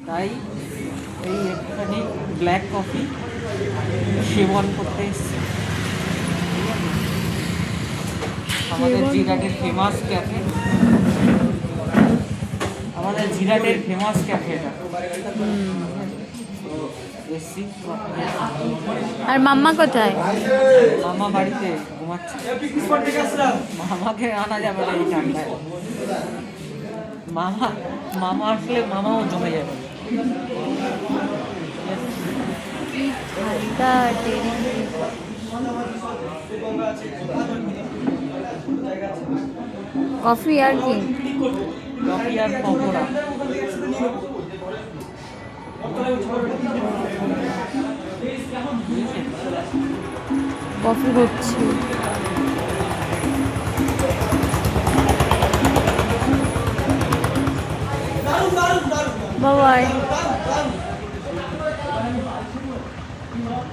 তাই এই একটুখানি ব্ল্যাক কফি সেবন করতে এসেছি। আমাদের জিরাটের ফেমাস ক্যাফে, আমাদের জিরাটের ফেমাস ক্যাফে এটা। এসছি। আর মাম্মা কোথায়? মামা বাড়িতে ঘুমাচ্ছে। মামাকে আনা যাবে না এই ঠান্ডায়। মামা মামা আসলে মামাও জমে যাবে। ঠান্ডা কফি আর কি? কফি আর পকোড়া। কফি হচ্ছে। বাবাই।